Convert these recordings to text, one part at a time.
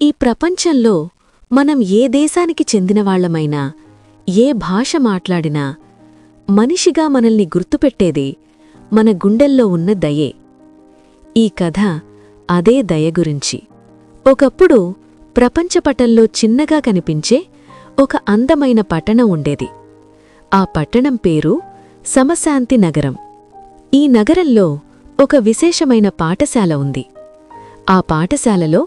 ఈ ప్రపంచంలో మనం ఏ దేశానికి చెందినవాళ్లమైనా ఏ భాష మాట్లాడినా మనిషిగా మనల్ని గుర్తుపెట్టేది మన గుండెల్లో ఉన్న దయే. ఈ కథ అదే దయ గురించి. ఒకప్పుడు ప్రపంచపటంలో చిన్నగా కనిపించే ఒక అందమైన పట్టణం ఉండేది. ఆ పట్టణం పేరు సమశాంతి నగరం. ఈ నగరంలో ఒక విశేషమైన పాఠశాల ఉంది. ఆ పాఠశాలలో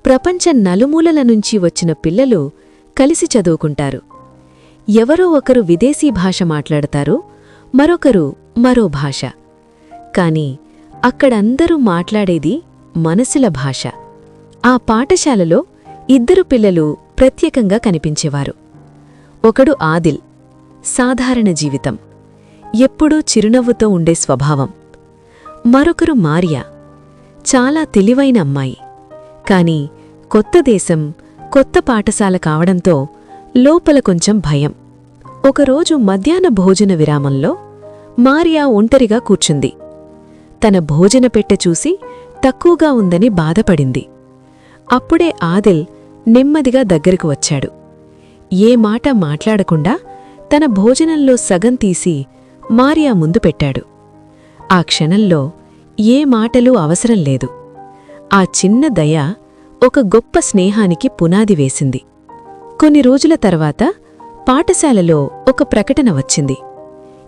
ప్రపంచం నలుమూలల నుంచి వచ్చిన పిల్లలు కలిసి చదువుకుంటారు. ఎవరో ఒకరు విదేశీ భాష మాట్లాడతారు, మరొకరు మరో భాష. కాని అక్కడందరూ మాట్లాడేది మనసుల భాష. ఆ పాఠశాలలో ఇద్దరు పిల్లలు ప్రత్యేకంగా కనిపించేవారు. ఒకడు ఆదిల్, సాధారణ జీవితం, ఎప్పుడూ చిరునవ్వుతో ఉండే స్వభావం. మరొకరు మారియా, చాలా తెలివైన అమ్మాయి. కాని కొత్త దేశం, కొత్త పాఠశాల కావడంతో లోపల కొంచెం భయం. ఒకరోజు మధ్యాహ్న భోజన విరామంలో మారియా ఒంటరిగా కూర్చుంది. తన భోజన పెట్టె చూసి తక్కువగా ఉందని బాధపడింది. అప్పుడే ఆదిల్ నెమ్మదిగా దగ్గరకు వచ్చాడు. ఏ మాట మాట్లాడకుండా తన భోజనంలో సగం తీసి మారియా ముందు పెట్టాడు. ఆ క్షణంలో ఏ మాటలూ అవసరం లేదు. ఆ చిన్న దయ ఒక గొప్ప స్నేహానికి పునాది వేసింది. కొన్ని రోజుల తర్వాత పాఠశాలలో ఒక ప్రకటన వచ్చింది.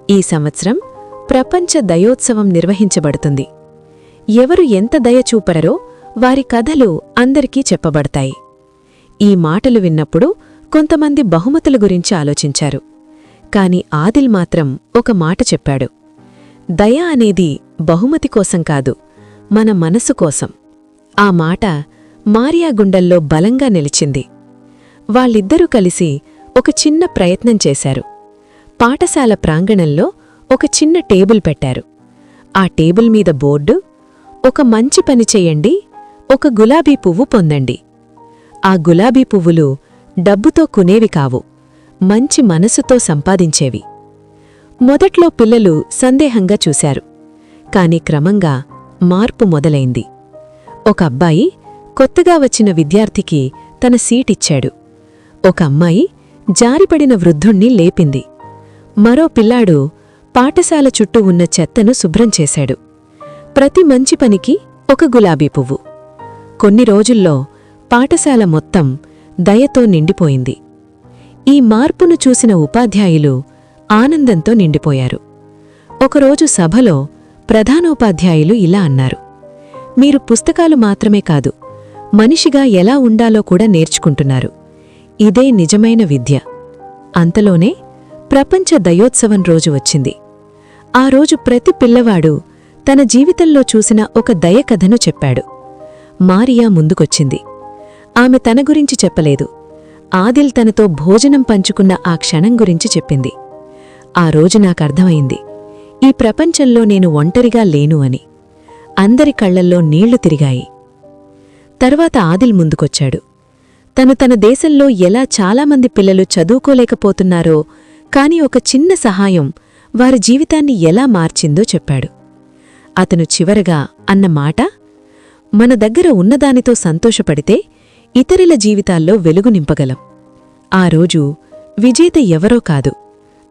ఈ సంవత్సరం ప్రపంచ దయోత్సవం నిర్వహించబడుతుంది. ఎవరు ఎంత దయ చూపరో వారి కథలు అందరికీ చెప్పబడతాయి. ఈ మాటలు విన్నప్పుడు కొంతమంది బహుమతుల గురించి ఆలోచించారు. కాని ఆదిల్ మాత్రం ఒక మాట చెప్పాడు. దయ అనేది బహుమతి కోసం కాదు, మన మనసు కోసం. ఆ మాట మారియా గుండెల్లో బలంగా నిలిచింది. వాళ్ళిద్దరూ కలిసి ఒక చిన్న ప్రయత్నం చేశారు. పాఠశాల ప్రాంగణంలో ఒక చిన్న టేబుల్ పెట్టారు. ఆ టేబుల్ మీద బోర్డు, ఒక మంచి పని చెయ్యండి, ఒక గులాబీ పువ్వు పొందండి. ఆ గులాబీ పువ్వులు డబ్బుతో కొనేవి కావు, మంచి మనసుతో సంపాదించేవి. మొదట్లో పిల్లలు సందేహంగా చూశారు. కాని క్రమంగా మార్పు మొదలైంది. ఒక అబ్బాయి కొత్తగా వచ్చిన విద్యార్థికి తన సీటిచ్చాడు. ఒక అమ్మాయి జారిపడిన వృద్ధుణ్ణి లేపింది. మరో పిల్లాడు పాఠశాల చుట్టూ ఉన్న చెత్తను శుభ్రం చేశాడు. ప్రతి మంచి పనికి ఒక గులాబీ పువ్వు. కొన్ని రోజుల్లో పాఠశాల మొత్తం దయతో నిండిపోయింది. ఈ మార్పును చూసిన ఉపాధ్యాయులు ఆనందంతో నిండిపోయారు. ఒకరోజు సభలో ప్రధానోపాధ్యాయులు ఇలా అన్నారు: మీరు పుస్తకాలు మాత్రమే కాదు, మనిషిగా ఎలా ఉండాలో కూడా నేర్చుకుంటున్నారు. ఇదే నిజమైన విద్య. అంతలోనే ప్రపంచ దయోత్సవం రోజు వచ్చింది. ఆ రోజు ప్రతి పిల్లవాడు తన జీవితంలో చూసిన ఒక దయ కథను చెప్పాడు. మారియా ముందుకొచ్చింది. ఆమె తన గురించి చెప్పలేదు. ఆదిల్ తనతో భోజనం పంచుకున్న ఆ క్షణం గురించి చెప్పింది. ఆ రోజు నాకర్థమైంది, ఈ ప్రపంచంలో నేను ఒంటరిగా లేను అని. అందరి కళ్లల్లో నీళ్లు తిరిగాయి. తర్వాత ఆదిల్ ముందుకొచ్చాడు. తన దేశంలో ఎలా చాలామంది పిల్లలు చదువుకోలేకపోతున్నారో, కాని ఒక చిన్న సహాయం వారి జీవితాన్ని ఎలా మార్చిందో చెప్పాడు. అతను చివరగా అన్న మాట, మన దగ్గర ఉన్నదానితో సంతోషపడితే ఇతరుల జీవితాల్లో వెలుగు నింపగలం. ఆ రోజు విజేత ఎవరో కాదు,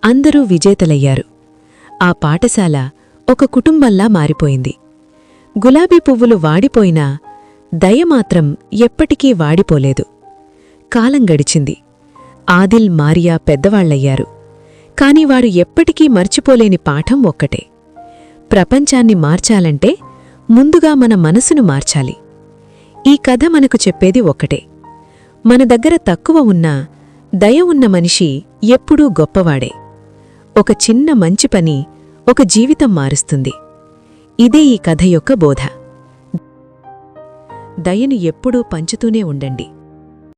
అందరూ విజేతలయ్యారు. ఆ పాఠశాల ఒక కుటుంబంలా మారిపోయింది. గులాబీ పువ్వులు వాడిపోయినా దయమాత్రం ఎప్పటికీ వాడిపోలేదు. కాలం గడిచింది. ఆదిల్, మారియా పెద్దవాళ్లయ్యారు. కాని వారు ఎప్పటికీ మర్చిపోలేని పాఠం ఒక్కటే: ప్రపంచాన్ని మార్చాలంటే ముందుగా మన మనసును మార్చాలి. ఈ కథ మనకు చెప్పేది ఒక్కటే: మన దగ్గర తక్కువ ఉన్నా దయ ఉన్న మనిషి ఎప్పుడూ గొప్పవాడే. ఒక చిన్న మంచి పని ఒక జీవితం మారుస్తుంది. ఇదే ఈ కథ యొక్క బోధ. దయను ఎప్పుడూ పంచుతూనే ఉండండి.